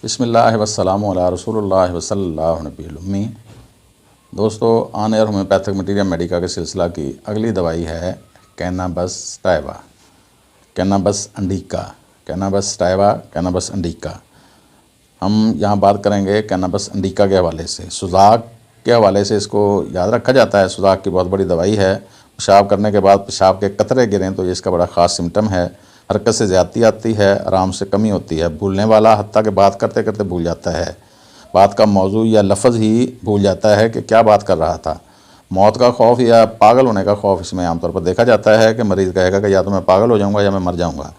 बिस्मिल्लाह वस्सलामु अला रसूलुल्लाह वसल्लल्लाहु अलैहि वसल्लम। दोस्तों, on air homeopathic material Medica के सिलसिला की अगली दवाई है कैनाबस सटाइवा, कैनाबस इंडिका, कैनाबस सटाइवा, कैनाबस इंडिका। हम यहाँ बात करेंगे कैनाबस इंडिका के हवाले से। सुजाक के हवाले से इसको याद रखा जाता है। सुजाक की बहुत बड़ी दवाई है। पेशाब करने के बाद पेशाब के कतरे गिरें तो ये इसका बड़ा ख़ास सिम्टम है। हरकत से ज़्यादती आती है, आराम से कमी होती है, भूलने वाला हत्ता के बात करते करते भूल जाता है, बात का मौजू या लफ्ज़ ही भूल जाता है कि क्या बात कर रहा था। मौत का खौफ या पागल होने का खौफ इसमें आमतौर पर देखा जाता है कि मरीज़ कहेगा कि या तो मैं पागल हो जाऊँगा या मैं मर जाऊँगा।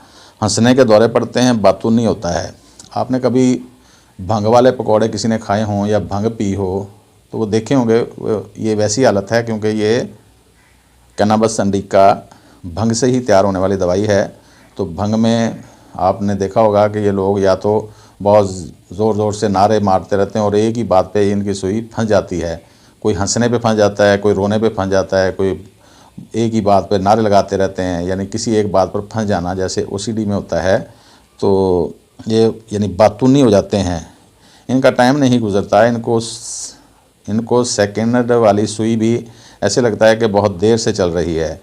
हंसने के दौरे पड़ते हैं, बातूनी होता है। आपने कभी भंग वाले पकौड़े किसी ने खाए हों या भंग पी हो तो वो देखे होंगे, ये वैसी हालत है, क्योंकि ये कैनाबस इंडिका भंग से ही तैयार होने वाली दवाई है। तो भंग में आपने देखा होगा कि ये लोग या तो बहुत ज़ोर ज़ोर से नारे मारते रहते हैं और एक ही बात पे इनकी सुई फंस जाती है। कोई हंसने पे फंस जाता है, कोई रोने पे फंस जाता है, कोई एक ही बात पे नारे लगाते रहते हैं, यानी किसी एक बात पर फंस जाना जैसे ओसीडी में होता है। तो ये यानी बातूनी हो जाते हैं। इनका टाइम नहीं गुजरता है। इनको सेकेंड वाली सुई भी ऐसे लगता है कि बहुत देर से चल रही है।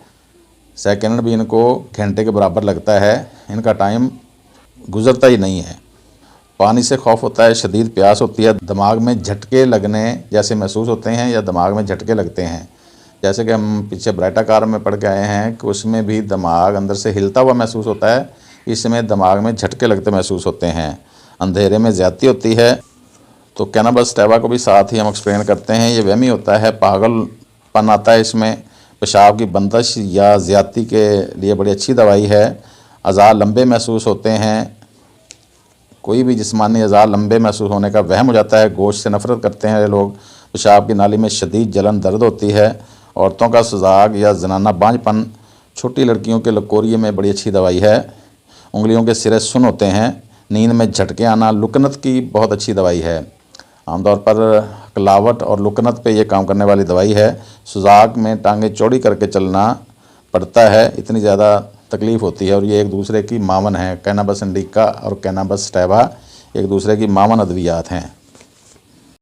सेकेंड भी इनको घंटे के बराबर लगता है। इनका टाइम गुजरता ही नहीं है। पानी से खौफ होता है, शदीद प्यास होती है, दिमाग में झटके लगने जैसे महसूस होते हैं या दिमाग में झटके लगते हैं। जैसे कि हम पीछे ब्राइटा कार में पढ़ के आए हैं कि उसमें भी दिमाग अंदर से हिलता हुआ महसूस होता है। इसमें दिमाग में झटके लगते महसूस होते हैं। अंधेरे में ज़्यादती होती है। तो कैनाबस सटाइवा को भी साथ ही हम एक्सप्लेन करते हैं। ये वहमी होता है, पागलपन आता है इसमें। पेशाब की बंदिश या ज़्यादती के लिए बड़ी अच्छी दवाई है। अज़ार लंबे महसूस होते हैं। कोई भी जिस्मानी अज़ार लंबे महसूस होने का वहम हो जाता है। गोश्त से नफ़रत करते हैं ये लोग। पेशाब की नाली में शदीद जलन दर्द होती है। औरतों का सुजाग या जनाना बांझपन, छोटी लड़कियों के लकोरिए में बड़ी अच्छी दवाई है। उंगलियों के सिरे सुन होते हैं। नींद में झटके आना, लुकनत की बहुत अच्छी दवाई है। आमतौर पर कलावट और लुकनत पे ये काम करने वाली दवाई है। सुजाक में टांगे चौड़ी करके चलना पड़ता है, इतनी ज़्यादा तकलीफ़ होती है। और ये एक दूसरे की मावन है। कैनाबस इंडिका और कैनाबस सटाइवा एक दूसरे की मावन अद्वियात हैं।